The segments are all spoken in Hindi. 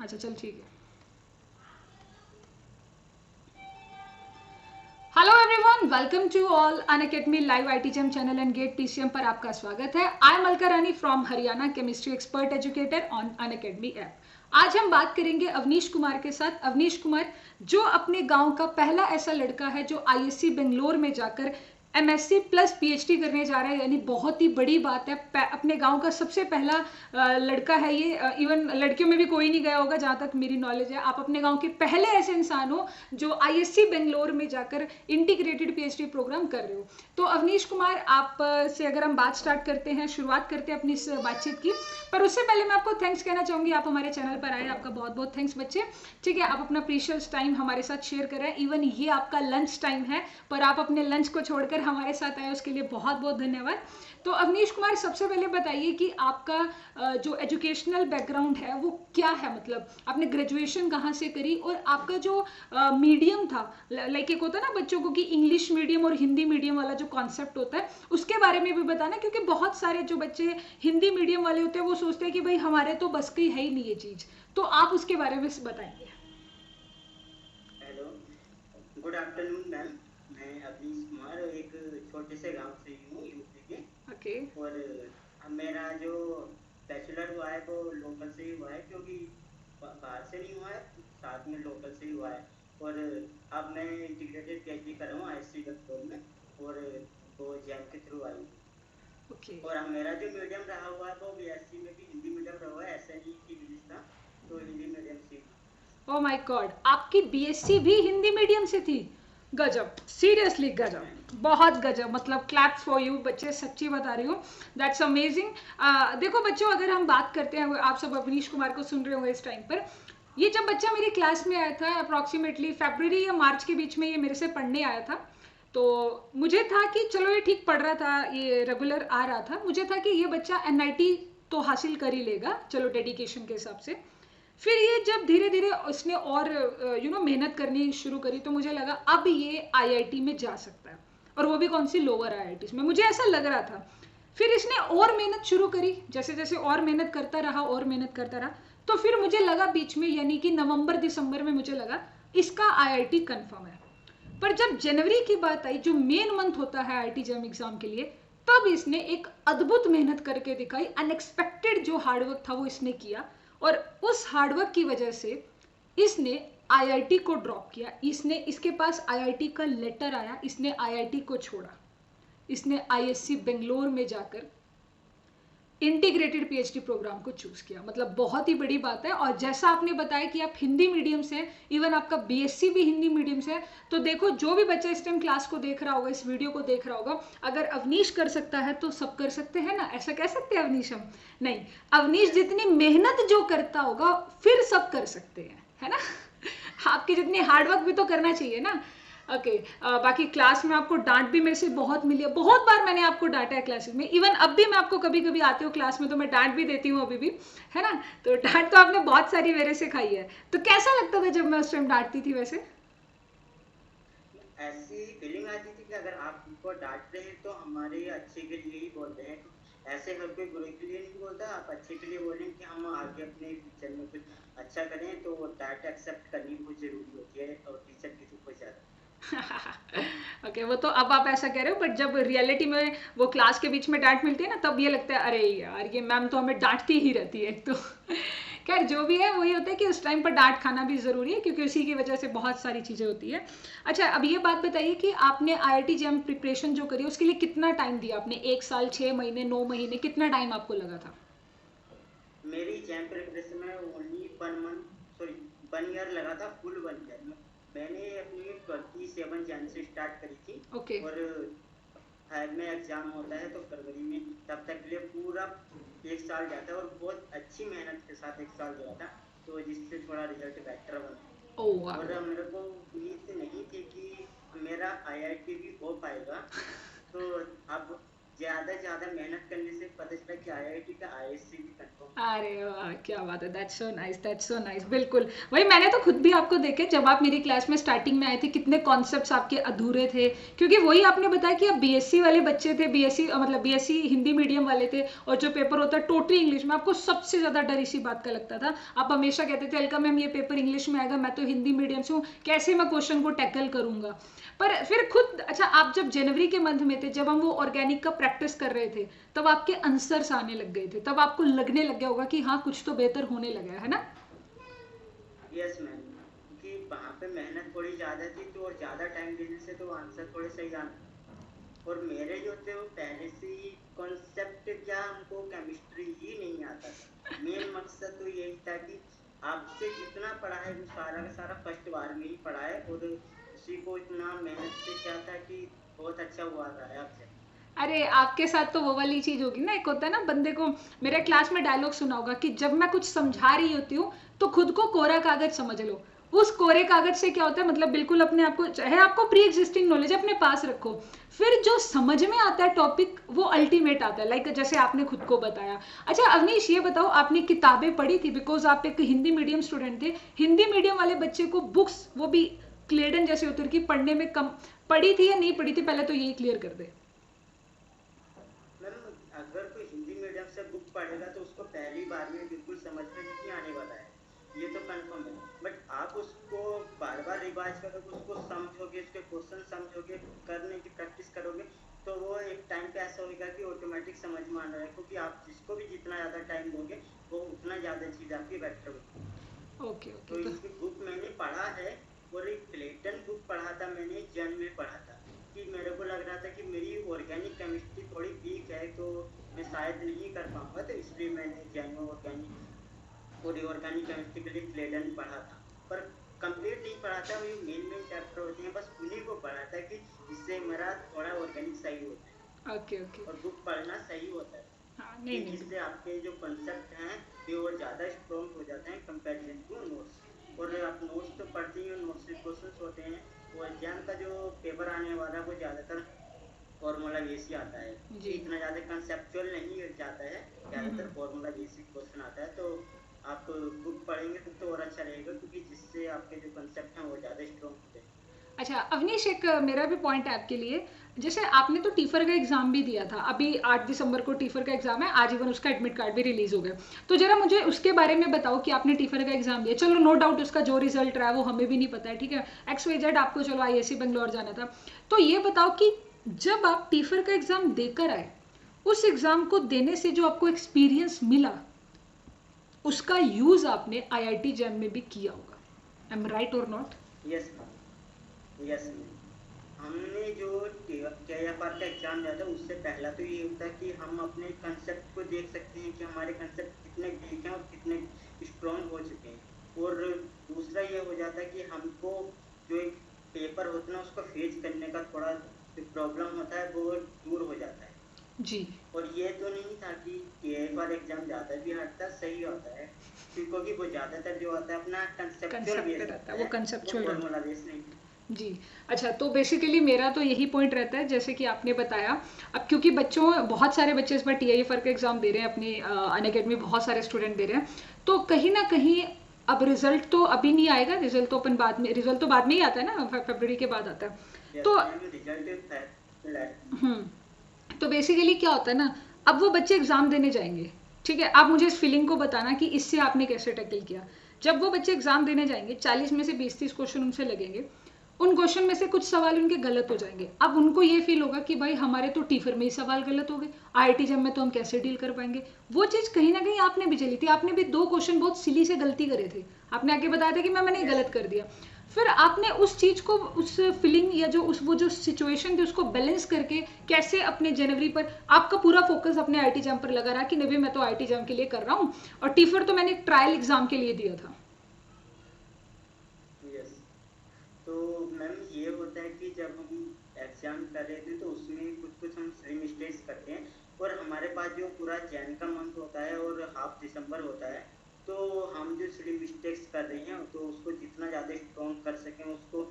अच्छा चल ठीक है। Hello everyone, welcome to all Unacademy live ITGM channel and gate PCM पर आपका स्वागत है। I am Alka Rani from Haryana, chemistry expert educator on Unacademy app. आज हम बात करेंगे अवनीश कुमार के साथ। अवनीश कुमार जो अपने गांव का पहला ऐसा लड़का है जो आईएससी बेंगलोर में जाकर एमएससी प्लस पीएचडी करने जा रहा है, यानी बहुत ही बड़ी बात है। अपने गांव का सबसे पहला लड़का है ये। इवन लड़कियों में भी कोई नहीं गया होगा, जहां तक मेरी नॉलेज है। आप अपने गांव के पहले ऐसे इंसान हो जो आईएससी बेंगलोर में जाकर इंटीग्रेटेड पीएचडी प्रोग्राम कर रहे हो। तो अवनीश कुमार, आप से अगर हम बात स्टार्ट करते हैं, शुरुआत करते हैं अपनी इस बातचीत की। पर उससे पहले मैं आपको थैंक्स कहना चाहूंगी, आप हमारे चैनल पर आए, आपका बहुत बहुत थैंक्स बच्चे। ठीक है, आप अपना प्रीशियस टाइम हमारे साथ शेयर कर रहे हैं। इवन ये आपका लंच टाइम है, पर आप अपने लंच को छोड़कर हमारे साथ आए, उसके लिए बहुत बहुत धन्यवाद। तो अवनीश कुमार, सबसे पहले बताइए कि आपका जो एजुकेशनल बैकग्राउंड है वो क्या है। मतलब आपने ग्रेजुएशन कहाँ से करी, और आपका जो मीडियम था, लाइक एक होता है ना बच्चों को कि इंग्लिश मीडियम और हिंदी मीडियम वाला जो कॉन्सेप्ट होता है, उसके बारे में भी बताना। क्योंकि बहुत सारे जो बच्चे हिंदी मीडियम वाले होते हैं वो सोचते हैं कि भाई हमारे तो बस की है ही नहीं ये चीज। तो आप उसके बारे में बताइए। Hello, good afternoon ma'am. मैं अवनीश कुमार एक छोटे से गांव से हूँ, यूपी के। ओके। और अब मेरा जो बैचलर हुआ है वो लोकल से ही हुआ है, क्योंकि बाहर से नहीं हुआ है, साथ में लोकल से ही हुआ है। और अब मैं इंटीग्रेटेड पीएचडी कर रहा हूँ आईएससी बेंगलोर में, और वो जैम के थ्रू आई। ओके। और अब मेरा जो मीडियम रहा हुआ है वो बीएससी में भी हिंदी मीडियम रहा हुआ है, ऐसा नहीं कि इंग्लिश था, तो हिंदी मीडियम से। ओ माय गॉड, आपकी बीएससी भी हिंदी मीडियम से थी? गजब, सीरियसली यस गजब, मैम। बहुत गजब। मतलब क्लैप्स फॉर यू बच्चे, सच्ची बता रही हूँ, दैट्स अमेजिंग। देखो बच्चों, अगर हम बात करते हैं, आप सब अवनीश कुमार को सुन रहे होंगे इस टाइम पर। ये जब बच्चा मेरी क्लास में आया था, अप्रॉक्सीमेटली फरवरी या मार्च के बीच में ये मेरे से पढ़ने आया था। तो मुझे था कि चलो ये ठीक पढ़ रहा था, ये रेगुलर आ रहा था, मुझे था कि ये बच्चा एनआईटी तो हासिल कर ही लेगा, चलो डेडिकेशन के हिसाब से। फिर ये जब धीरे धीरे उसने और मेहनत करनी शुरू करी, तो मुझे लगा अब ये आईआईटी में जा सकता है, और वो भी कौन सी, लोअर आईआईटी में, मुझे ऐसा लग रहा था। फिर इसने और मेहनत शुरू करी, जैसे जैसे और मेहनत करता रहा, और मेहनत करता रहा, तो फिर मुझे लगा बीच में, यानी कि नवंबर दिसंबर में, मुझे लगा इसका आईआईटी कंफर्म है। पर जब जनवरी की बात आई, जो मेन मंथ होता है आईआईटी जैम एग्जाम के लिए, तब इसने एक अद्भुत मेहनत करके दिखाई। अनएक्सपेक्टेड जो हार्डवर्क था वो इसने किया, और उस हार्डवर्क की वजह से इसने आईआईटी को ड्रॉप किया। इसने, इसके पास आईआईटी का लेटर आया, इसने आईआईटी को छोड़ा, इसने आईएससी बेंगलोर में जाकर इंटीग्रेटेड पीएचडी प्रोग्राम को चूज किया। मतलब बहुत ही बड़ी बात है। और जैसा आपने बताया कि आप हिंदी मीडियम से, इवन आपका बीएससी भी हिंदी मीडियम से है, तो देखो जो भी बच्चा इस टाइम क्लास को देख रहा होगा, इस वीडियो को देख रहा होगा, अगर अवनीश कर सकता है तो सब कर सकते हैं ना, ऐसा कह सकते हैं अवनीश हम? नहीं, अवनीश यस। जितनी मेहनत जो करता होगा फिर सब कर सकते हैं, है ना? आपकी जितनी हार्डवर्क भी तो करना चाहिए ना। ओके। बाकी क्लास में आपको डांट भी मेरे से बहुत मिली है, बहुत बार मैंने आपको डांटा है क्लासेस में। इवन अब भी मैं आपको कभी कभी आती हूँ क्लास में तो मैं डांट भी देती हूँ अभी भी, है ना? तो डांट तो आपने बहुत सारी मेरे से खाई है। तो कैसा लगता था जब मैं उस टाइम डांटती थी वैसे? ऐसी फीलिंग आती थी कि अगर आप उनको डांट रहे हैं तो हमारे अच्छे के लिए ही बोल रहे हैं, तो ऐसे हर कोई बुरे के लिए नहीं बोलता, आप अच्छे के लिए बोलें कि हम आगे अपने फ्यूचर में कुछ अच्छा करें, तो वो डांट एक्सेप्ट करनी बहुत जरूरी होती है, और टीचर की तो बहुत ज्यादा। ओके, वो तो अब आप ऐसा कह रहे हो, बट जब रियलिटी में वो क्लास के बीच में डांट मिलती है ना, तब ये लगता है अरे यार ये मैम तो हमें डांटती ही रहती है एक तो। खैर जो भी है वही होता है कि उस टाइम पर डांट खाना भी ज़रूरी है, क्योंकि उसी की वजह से बहुत सारी चीज़ें होती है। अच्छा, अब ये बात बताइए कि आपने आईआईटी जेम प्रिपरेशन जो करी उसके लिए कितना टाइम दिया आपने? 1 साल, 6 महीने, 9 महीने, कितना टाइम आपको लगा था? मेरी जैम प्रिपरेशन में ओनली 1 मंथ, सॉरी 1 ईयर लगा था, फुल 1 ईयर में। मैंने अपनी 27 जैन से स्टार्ट करी थी, ओके। और फाइव में एग्जाम होता है तो फरवरी में, तब तक के लिए पूरा 1 साल जाता है, और बहुत अच्छी मेहनत के साथ 1 साल गया था, तो जिससे थोड़ा रिजल्ट बेटर ओ बना। वाह। और मेरे को उम्मीद नहीं थी कि मेरा आईआईटी भी हो पाएगा। तो अब ज़्यादा मेहनत करने से पता चला कि आईआईटी का आईएससी भी कंफर्म हो गया। अरे वाह क्या बात है, that's so nice, that's so nice. बिल्कुल वही, मैंने तो खुद भी आपको देखे जब आप मेरी क्लास में स्टार्टिंग में आए थे, कितने कॉन्सेप्ट्स आपके अधूरे थे, क्योंकि वही आपने बताया कि आप बीएससी वाले बच्चे थे, बीएससी मतलब बीएससी हिंदी मीडियम वाले थे, और जो पेपर होता है टोटली इंग्लिश में, आपको सबसे ज्यादा डर इसी बात का लगता था। आप हमेशा कहते थे अलका मैम ये पेपर इंग्लिश में आएगा, मैं तो हिंदी मीडियम से हूँ, कैसे मैं क्वेश्चन को टैकल करूंगा। पर फिर खुद, अच्छा आप जब जनवरी के मंथ में थे, जब हम वो ऑर्गेनिक का प्रैक्टिस कर रहे थे, तब आपके आंसर्स आने लग गए थे, तब आपको लगने लग गया होगा कि हाँ कुछ तो बेहतर होने लगा है ना? यस मैम, क्योंकि वहाँ पे मेहनत थोड़ी ज़्यादा थी तो, और ज़्यादा टाइम देने से तो आंसर थोड़े सही आने। और मेरे जो थे वो पहले से ही कॉन्सेप्ट, क्या हमको केमिस्ट्री ही नहीं आता था। मेन मकसद तो यही था कि आपसे जितना पढ़ा है वो सारा का सारा फर्स्ट बार में ही पढ़ा है, और उसी को इतना मेहनत से क्या था कि बहुत अच्छा हुआ रहा है आपसे। अरे आपके साथ तो वो वाली चीज होगी ना, एक होता है ना बंदे को, मेरे क्लास में डायलॉग सुना होगा कि जब मैं कुछ समझा रही होती हूँ तो खुद को कोरा कागज समझ लो। उस कोरे कागज से क्या होता है, मतलब बिल्कुल अपने आप को, चाहे आपको प्री एग्जिस्टिंग नॉलेज अपने पास रखो, फिर जो समझ में आता है टॉपिक वो अल्टीमेट आता है, लाइक जैसे आपने खुद को बताया। अच्छा अवनीश ये बताओ, आपने किताबें पढ़ी थी, बिकॉज आप एक हिंदी मीडियम स्टूडेंट थे, हिंदी मीडियम वाले बच्चे को बुक्स, वो भी क्लेडन जैसे उतर की पढ़ने में कम, पढ़ी थी या नहीं पढ़ी थी, पहले तो यही क्लियर कर दे। मैम, अगर कोई हिंदी मीडियम से बुक पढ़ेगा तो उसको पहली बार में बिल्कुल समझ में नहीं आने वाला है, ये तो कंफर्म है। बट आप उसको बार बार रिवाइज करोगे, उसको समझोगे, उसके क्वेश्चन समझोगे, करने की प्रैक्टिस करोगे, तो वो एक टाइम पे ऐसा होगा कि ऑटोमेटिक समझ में आना है, क्योंकि आप जिसको भी जितना ज़्यादा टाइम दोगे वो उतना ज़्यादा चीज़ आपकी बेटर होगी। ओके ओके तो तो इसकी बुक मैंने पढ़ा है, और एक प्लेटन बुक पढ़ा था मैंने, जन में पढ़ा था, कि मेरे को लग रहा था कि मेरी ऑर्गेनिक केमिस्ट्री थोड़ी वीक है, तो मैं शायद नहीं कर पाऊंगा, तो इसलिए मैंने जैन में ऑर्गेनिक, पूरी ऑर्गेनिक केमिस्ट्री के लिए प्लेटन पढ़ा था। पर कंप्लीट नहीं पढ़ा था, वही मेन मेन चैप्टर होते हैं बस उन्हीं को पढ़ा था, कि जिससे मेरा थोड़ा ऑर्गेनिक सही होता है, ओके ओके। और बुक पढ़ना सही होता है, हाँ कि नहीं नहीं जिससे आपके जो कंसेप्ट हैं ये और ज़्यादा स्ट्रॉन्ग हो जाते हैं कंपेरिजन टू नोट्स। और आप नोट्स तो पढ़ते ही हो, नोट्स से क्वेश्चंस होते हैं, वो एग्जाम का जो पेपर आने वाला है वो ज़्यादातर फॉर्मूला बेस ही आता है, जी। कि इतना ज़्यादा कंसेप्चुअल नहीं जाता है, ज़्यादातर हम्म। फॉर्मूला बेसिक क्वेश्चन आता है। तो आप बुक पढ़ेंगे तो और अच्छा रहेगा, क्योंकि जिससे आपके जो कंसेप्ट हैं वो ज़्यादा स्ट्रॉन्ग होते हैं। अच्छा अवनीश, एक मेरा भी पॉइंट है आपके लिए, जैसे आपने तो टीफर का एग्जाम भी दिया था, अभी 8 दिसंबर को टीफर का एग्जाम है, आज इवन उसका एडमिट कार्ड भी रिलीज हो गया, तो जरा मुझे उसके बारे में बताओ कि आपने टीफर का एग्जाम दिया, चलो नो डाउट उसका जो रिजल्ट रहा है वो हमें भी नहीं पता है, ठीक है, एक्स वाई जेड, आपको चलो आईएससी बेंगलोर जाना था, तो ये बताओ कि जब आप टीफर का एग्जाम देकर आए, उस एग्जाम को देने से जो आपको एक्सपीरियंस मिला, उसका यूज आपने आईआईटी जैम में भी किया होगा, आई एम राइट और not? Yes ma'am, yes ma'am. हमने जो KFR का एग्जाम दिया था उससे पहला तो ये होता है कि हम अपने कंसेप्ट को देख सकते हैं कि हमारे कंसेप्ट कितने वीक हैं और कितने स्ट्रॉन्ग हो चुके हैं। और दूसरा ये हो जाता है कि हमको जो एक पेपर होता है ना उसको फेस करने का थोड़ा जो प्रॉब्लम होता है वो दूर हो जाता है। जी। और ये तो नहीं था कि KFR एग्जाम ज़्यादा भी हटता सही होता है, क्योंकि वो ज़्यादातर जो होता है अपना कंसेप्चुअल कंसेप्ट पे बेस रहता होता है, वो है, वो कंसेप्चुअल रहता फॉर्मूला बेस नहीं। है जी। अच्छा तो बेसिकली मेरा तो यही पॉइंट रहता है, जैसे कि आपने बताया, अब क्योंकि बच्चों, बहुत सारे बच्चे इस बार टीआईएफआर का एग्जाम दे रहे हैं, अपनी अनअकैडमी बहुत सारे स्टूडेंट दे रहे हैं, तो कहीं ना कहीं अब रिजल्ट तो अभी नहीं आएगा, रिजल्ट तो अपन बाद में, रिजल्ट तो बाद में ही आता है ना, फरवरी के बाद आता है, यस तो मैम, रिजल्ट है। तो बेसिकली क्या होता है ना, अब वो बच्चे एग्जाम देने जाएंगे, ठीक है, आप मुझे इस फीलिंग को बताना कि इससे आपने कैसे टैकल किया। जब वो बच्चे एग्जाम देने जाएंगे, 40 में से 20-30 क्वेश्चन उनसे लगेंगे, उन क्वेश्चन में से कुछ सवाल उनके गलत हो जाएंगे, अब उनको ये फील होगा कि भाई हमारे तो टीफर में ही सवाल गलत हो गए, आईआईटी जब में तो हम कैसे डील कर पाएंगे। वो चीज कहीं ना कहीं आपने भी चली थी, आपने भी 2 क्वेश्चन बहुत सिली से गलती करे थे, आपने आगे बताया था कि मैंने यस गलत कर दिया, फिर आपने उस चीज को, उस फीलिंग या जो उस वो जो सिचुएशन थी उसको बैलेंस करके कैसे अपने जनवरी पर, आपका पूरा फोकस अपने आईटी जैम पर लगा रहा कि नहीं मैं तो आईटी जैम के लिए कर रहा हूँ, और टीफर तो मैंने ट्रायल एग्जाम के लिए दिया था। यस। तो मैम ये होता है कि जब हम एग्जाम कर रहे थे तो उसमें कुछ कुछ हम सही मिस्टेक्स करते हैं, और हमारे पास जो पूरा जैन का मंथ होता है और हाफ दिसंबर होता है, तो हम जो सही मिस्टेक्स कर रहे हैं तो उसको जितना ज़्यादा स्ट्रॉन्ग कर सकें, उसको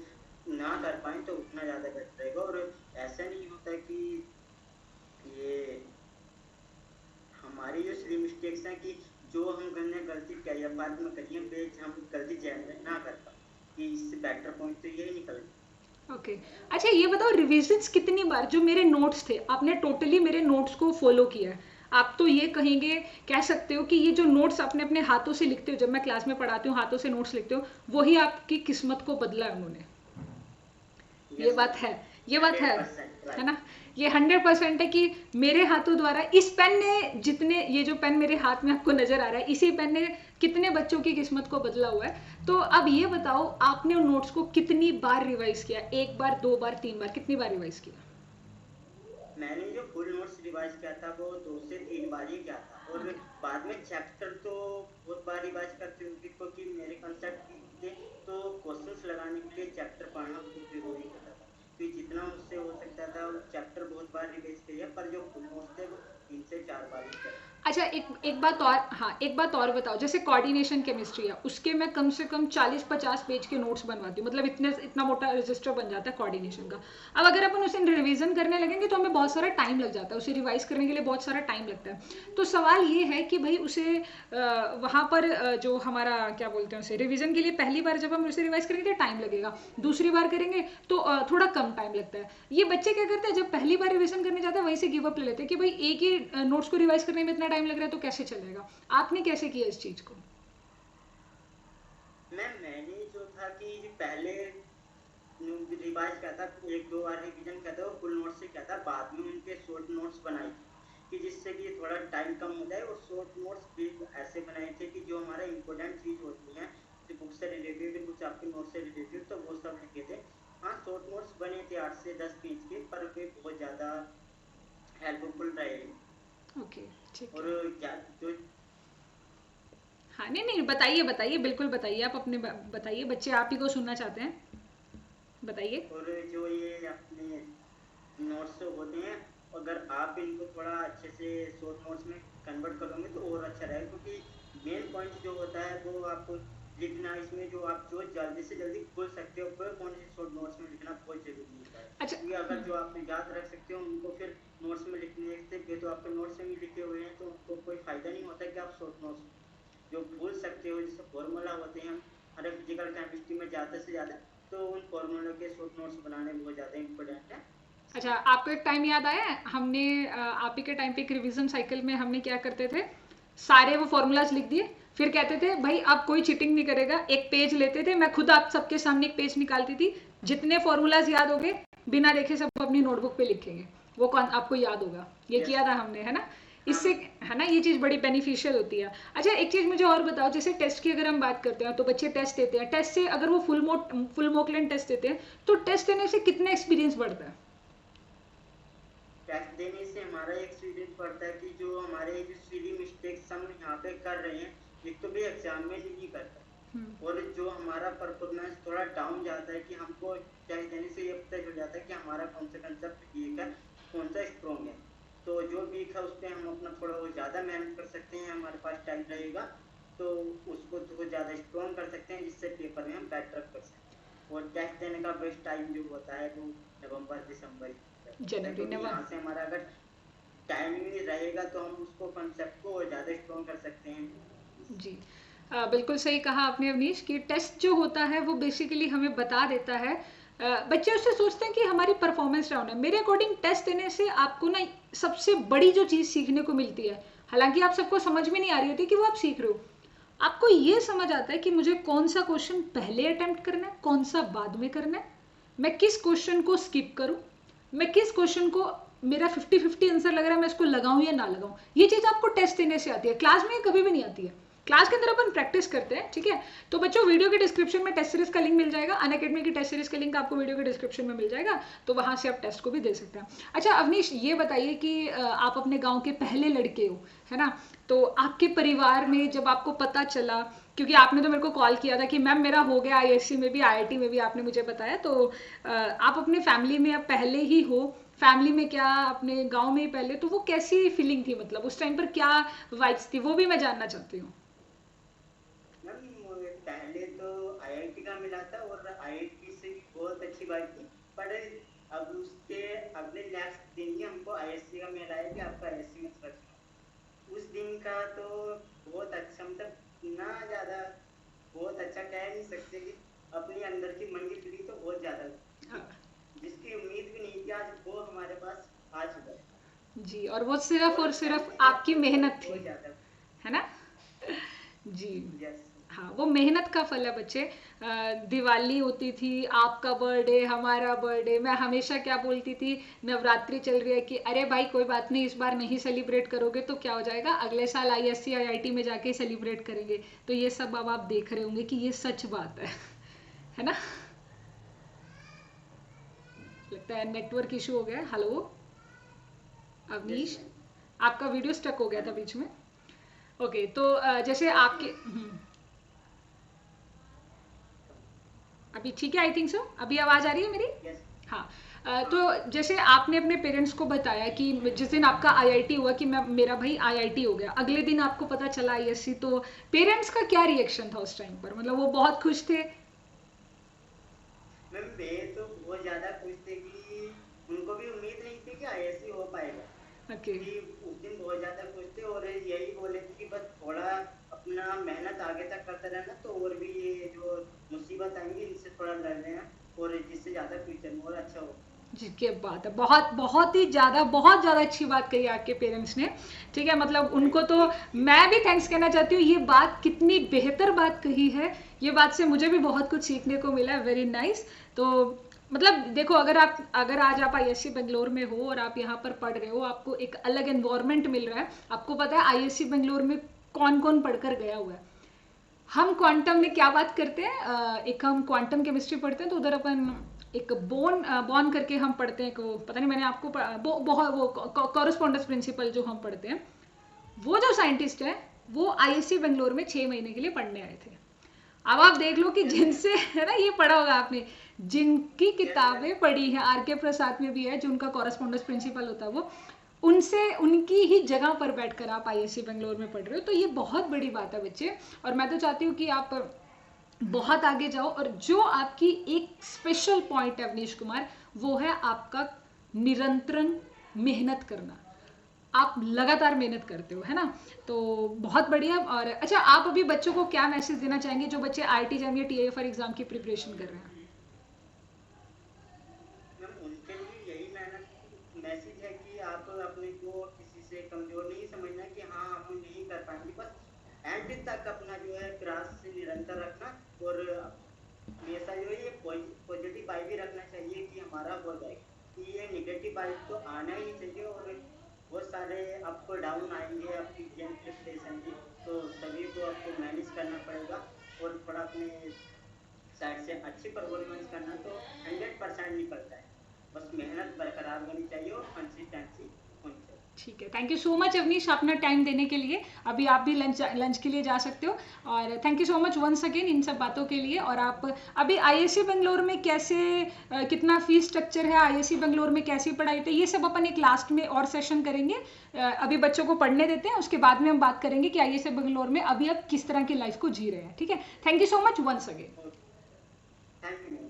ना कर पाएँ तो उतना ज़्यादा बेटर रहेगा। और ऐसा नहीं होता कि ये ये पेज हम गलती जनरेट ना कर पाए, कि इससे बेटर पॉइंट तो यही निकल गया। ओके अच्छा ये बताओ रिविजन्स कितनी बार, जो मेरे नोट्स थे आपने टोटली मेरे नोट्स को फॉलो किया है, आप तो ये कहेंगे, कह सकते हो कि ये जो नोट्स आपने अपने हाथों से लिखते हो, जब मैं क्लास में पढ़ाती हूँ हाथों से नोट्स लिखते हो, वही आपकी किस्मत को बदला है उन्होंने। ये यस बात मैम, है, ये बात 100% है राइट। ना? ये 100% है कि मेरे हाथों द्वारा इस पेन ने, जितने ये जो पेन मेरे हाथ में आपको नजर आ रहा है, इसी पेन ने कितने बच्चों की किस्मत को बदला हुआ है। तो अब ये बताओ आपने उन नोट्स को कितनी बार रिवाइज किया, एक बार, दो बार, तीन बार, कितनी बार रिवाइज किया? मैंने जो फुल नोट्स रिवाइज किया था वो 2 से 3 बार ही किया था, और ओके बाद में चैप्टर तो बहुत बार रिवाइज करते हूँ, क्योंकि मेरे कंसेप्ट थे, तो क्वेश्चंस लगाने के लिए चैप्टर पढ़ना बहुत जरूरी होता था, कि जितना मुझसे हो सकता था चैप्टर बहुत बार रिवाइज किया, पर जो फुल नोट्स थे वो 3 से 4 बार ही करे। अच्छा एक बात और, हाँ एक बात और बताओ, जैसे कोऑर्डिनेशन केमिस्ट्री है उसके मैं कम से कम 40-50 पेज के नोट्स बनवाती हूँ, मतलब इतना मोटा रजिस्टर बन जाता है कोऑर्डिनेशन का। अब अगर अपन उसे रिवीजन करने लगेंगे तो हमें बहुत सारा टाइम लग जाता है, उसे रिवाइज करने के लिए बहुत सारा टाइम लगता है। तो सवाल ये है कि भाई उसे वहाँ पर जो हमारा क्या बोलते हैं उसे रिवीजन के लिए, पहली बार जब हम उसे रिवाइज करेंगे तो टाइम लगेगा, दूसरी बार करेंगे तो थोड़ा कम टाइम लगता है। ये बच्चे क्या करते हैं, जब पहली बार रिवीजन करने जाते हैं वहीं से गिव अप ले लेते हैं कि भाई एक ही नोट्स को रिवाइज करने में इतना टाइम लग रहा है तो कैसे चलेगा। आपने कैसे किया इस चीज को? मैंने जो था कि पहले रिवाइज किया था, 1-2 बार रिवीजन किया था, वो फुल नोट्स से किया था, बाद में उनके शॉर्ट नोट्स बनाए थे, कि जिससे कि थोड़ा टाइम कम हो जाए, और शॉर्ट नोट्स भी ऐसे बनाए थे कि जो हमारा इंपॉर्टेंट चीज होती है, जो बुक से रिलेटेड, कुछ आपके नोट से रिलेटेड, तो वो सब लिखे थे। हाँ, शॉर्ट नोट्स बने थे 8 से 10 पेज के, पर वे बहुत ज्यादा हेल्पफुल रहे। ओके ठीक और है। क्या जो, हाँ नहीं नहीं, बताइए बताइए, बिल्कुल बताइए, आप अपने बताइए, बच्चे आप ही को सुनना चाहते हैं, बताइए। और जो ये अपने नोट्स होते हैं, अगर आप इनको थोड़ा अच्छे से शॉर्ट नोट्स में कन्वर्ट करोगे तो और अच्छा रहेगा, क्योंकि मेन पॉइंट जो होता है वो आपको लिखना, इसमें जो आप जो जल्दी से जल्दी भूल सकते हो वो कौन से शॉर्ट नोट्स में लिखना बहुत जरूरी होता है, अच्छा क्योंकि अगर जो आप याद रख सकते हो उनको फिर नोट्स में लिखने से, ये तो आपके नोट्स में भी लिखे हुए हैं, तो उनको कोई फायदा नहीं होता कि आप शॉर्ट नोट्स जो भूल सकते हो, जैसे फॉर्मूला होते हैं हमारे फिजिकल केमिस्ट्री में ज़्यादा से ज़्यादा, तो उन फॉर्मूलों के शॉर्ट नोट्स बनाने बहुत ज़्यादा इंपॉर्टेंट है। अच्छा आपको एक टाइम याद आया है, हमने आप ही के टाइम पे एक रिवीजन साइकिल में हमने क्या करते थे, सारे वो फॉर्मूलाज लिख दिए, फिर कहते थे भाई अब कोई चीटिंग नहीं करेगा, एक पेज लेते थे, मैं खुद आप सबके सामने एक पेज निकालती थी, जितने फॉर्मूलाज याद हो गए बिना देखे सब अपनी नोटबुक पे लिखेंगे, वो कौन आपको याद होगा, ये यस। किया था हमने, है ना? हाँ इससे, है ना, ये चीज़ बड़ी बेनिफिशियल होती है। अच्छा एक चीज़ मुझे और बताओ, जैसे टेस्ट की अगर हम बात करते हैं तो बच्चे टेस्ट देते हैं, टेस्ट से अगर वो फुल मोकलेन टेस्ट देते हैं तो टेस्ट देने से कितना एक्सपीरियंस बढ़ता है? टैक्स देने से हमारा एक्सपीरियंस बढ़ता है, कि जो हमारे जो सिली मिस्टेक्स हम यहाँ पे कर रहे हैं, एक तो भी एग्जाम में नहीं करता, और जो हमारा परफॉर्मेंस थोड़ा डाउन जाता है, कि हमको टैक्स देने से ये पता चल जाता है कि हमारा कौन सा कंसेप्ट वीक है, कौन सा स्ट्रॉन्ग है, तो जो वीक है उस पर हम अपना थोड़ा वो ज़्यादा मेहनत कर सकते हैं, हमारे पास टाइम रहेगा, तो उसको थोड़ा ज़्यादा स्ट्रॉन्ग कर सकते हैं, जिससे पेपर में हम बेटर कर सकते हैं। और टैक्स देने का बेस्ट टाइम जो होता है वो नवंबर-दिसंबर होता है, जनवरी क्योंकि नवंबर। यहाँ से हमारा अगर टाइमिंग रहेगा तो हम उसको कंसेप्ट को और ज़्यादा स्ट्रॉन्ग कर सकते हैं। जी बिल्कुल सही कहा आपने अवनीश, कि टेस्ट जो होता है वो बेसिकली हमें बता देता है, बच्चे उससे सोचते हैं कि हमारी परफॉर्मेंस डाउन है, मेरे अकॉर्डिंग टेस्ट देने से आपको ना सबसे बड़ी जो चीज़ सीखने को मिलती है, हालांकि आप सबको समझ में नहीं आ रही होती कि वो आप सीख रहे हो, आपको ये समझ आता है कि मुझे कौन सा क्वेश्चन पहले अटेम्प्ट करना है, कौन सा बाद में करना है, मैं किस क्वेश्चन को स्किप करूं, मैं किस क्वेश्चन को, मेरा 50-50 आंसर लग रहा है मैं इसको लगाऊं या ना लगाऊं, ये चीज़ आपको टेस्ट देने से आती है, क्लास में कभी भी नहीं आती है। क्लास के अंदर अपन प्रैक्टिस करते हैं, ठीक है? तो बच्चों वीडियो के डिस्क्रिप्शन में टेस्ट सीरीज का लिंक मिल जाएगा, अनअकैडमी की टेस्ट सीरीज का लिंक आपको वीडियो के डिस्क्रिप्शन में मिल जाएगा, तो वहां से आप टेस्ट को भी दे सकते हैं। अच्छा अवनीश ये बताइए कि आप अपने गाँव के पहले लड़के हो, है ना? तो आपके परिवार में जब आपको पता चला, क्योंकि आपने तो मेरे को कॉल किया था कि मैम मेरा हो गया आईएससी में भी, आईआईटी में भी आपने मुझे बताया, तो आप अपने फैमिली में अब पहले ही हो, फैमिली में क्या, अपने गांव में ही पहले, तो वो कैसी फीलिंग थी, मतलब उस टाइम पर क्या वाइब्स थी, वो भी मैं जानना चाहती हूँ। मैम पहले तो आईआईटी का मिला था, और आईआईटी से भी बहुत अच्छी बात थी, पर अब उसके अगले नेक्स्ट दिन ही हमको आईएससी का मिला है कि आपका आईएससी में सिलेक्शन। उस दिन का तो बहुत अच्छा, मतलब ना ज़्यादा नहीं सकते कि अपनी अंदर की मन की फीलिंग तो बहुत ज्यादा जिसकी उम्मीद भी नहीं थी आज वो हमारे पास आ चुका है जी, और वो सिर्फ और अच्छा सिर्फ लगेगा आपकी तो मेहनत थी, बहुत ज्यादा है ना? जी। यस हाँ, वो मेहनत का फल है बच्चे। दिवाली होती थी, आपका बर्थडे, हमारा बर्थडे, मैं हमेशा क्या बोलती थी, नवरात्रि चल रही है कि अरे भाई कोई बात नहीं, इस बार नहीं सेलिब्रेट करोगे तो क्या हो जाएगा, अगले साल आईएससी आईआईटी में जाके सेलिब्रेट करेंगे। तो ये सब अब आप देख रहे होंगे कि ये सच बात है ना? लगता है नेटवर्क इशू हो गया है। हेलो यस अवनीश, मैम आपका वीडियो स्टक हो गया था हेलो बीच में। ओके, तो जैसे यस आपके मैम अभी ठीक है, आई थिंक सो, अभी आवाज आ रही है मेरी? यस हाँ। हाँ तो जैसे आपने अपने पेरेंट्स को बताया कि जिस दिन आपका आईआईटी हुआ कि मैं मेरा भाई आईआईटी हो गया, अगले दिन आपको पता चला आईएससी, तो पेरेंट्स का क्या रिएक्शन था उस टाइम पर? मतलब वो बहुत खुश थे? मैम वे तो बहुत ज्यादा खुश थे कि उनको भी उम्मीद नहीं थी कि आईएससी हो पाएगा ओके। कि उस दिन बहुत ज्यादा खुश थे और यही बोले थे कि बस थोड़ा अपना मेहनत आगे तक करते रहना तो और भी ये जो मुसीबत आएंगी इनसे थोड़ा लड़ रहे हैं और जिससे ज्यादा फ्यूचर में और अच्छा हो जी, क्या बात है, बहुत बहुत ही ज़्यादा, बहुत ज़्यादा अच्छी बात कही आपके पेरेंट्स ने। ठीक है, मतलब उनको थैंक तो मैं भी थैंक्स कहना चाहती हूँ, ये बात कितनी बेहतर बात कही है, ये बात से मुझे भी बहुत कुछ सीखने को मिला है, वेरी नाइस। तो मतलब देखो, अगर आज आप आईएससी बेंगलोर में हो और आप यहाँ पर पढ़ रहे हो, आपको एक अलग एनवायरनमेंट मिल रहा है, आपको पता है आईएससी बेंगलोर में कौन कौन पढ़कर गया हुआ है। हम क्वांटम में क्या बात करते हैं, एक हम क्वांटम केमिस्ट्री पढ़ते हैं, तो उधर अपन एक बॉन करके हम पढ़ते हैं, वो पता नहीं मैंने आपको बहुत वो कॉरेस्पॉन्डेंस प्रिंसिपल जो हम पढ़ते हैं, वो जो साइंटिस्ट है वो आईएससी बेंगलोर में 6 महीने के लिए पढ़ने आए थे। अब आप देख लो कि यस मैम जिनसे, है ना, ये पढ़ा होगा आपने, जिनकी यस मैम किताबें पढ़ी हैं, आर के प्रसाद में भी है जो उनका कॉरेस्पॉन्डेंस प्रिंसिपल होता है, वो उनसे उनकी ही जगह पर बैठकर आप आईएससी बेंगलोर में पढ़ रहे हो, तो ये बहुत बड़ी बात है बच्चे। और मैं तो चाहती हूँ कि आप बहुत आगे जाओ, और जो आपकी एक स्पेशल पॉइंट है अवनीश कुमार, वो है आपका निरंतर मेहनत करना। आप लगातार मेहनत करते हो, है ना? तो बहुत बढ़िया। और अच्छा, आप अभी बच्चों को क्या मैसेज देना चाहेंगे जो बच्चे आईआईटी जैम या टीआईएफआर एग्जाम की प्रिपरेशन कर रहे हैं? मैम उनके लिए यही मैसेज है कि आप अपने को किसी से कमजोर नहीं समझना कि हाँ हम नहीं कर पाएंगे, बस एंड तक अपना जो है प्रयास से निरंतर रखना और हमेशा जो है ये पॉजिटिव वाइब भी रखना चाहिए कि हमारा हो जाएगा, कि ये निगेटिव वाइब तो आना ही नहीं चाहिए और बहुत सारे अप डाउन आएंगे आपकी एग्जाम प्रिपरेशन की, तो सभी को आपको मैनेज करना पड़ेगा और थोड़ा अपने साइड से अच्छी परफॉर्मेंस करना तो 100% निकलता है, बस मेहनत बरकरार होनी चाहिए और कंसिस्टेंसी होनी चाहिए। ठीक है, thank you so much Avnish अपना टाइम देने के लिए। अभी आप भी लंच लंच के लिए जा सकते हो, और thank you so much once again इन सब बातों के लिए। और आप अभी आईएससी बेंगलोर में कैसे, कितना फीस स्ट्रक्चर है, आईएससी बेंगलोर में कैसी पढ़ाई होती है, ये सब अपन एक लास्ट में और सेशन करेंगे। अभी बच्चों को पढ़ने देते हैं, उसके बाद में हम बात करेंगे कि आईएससी बेंगलोर में अभी आप किस तरह की लाइफ को जी रहे हैं। ठीक है, thank you so much once again. Thank you.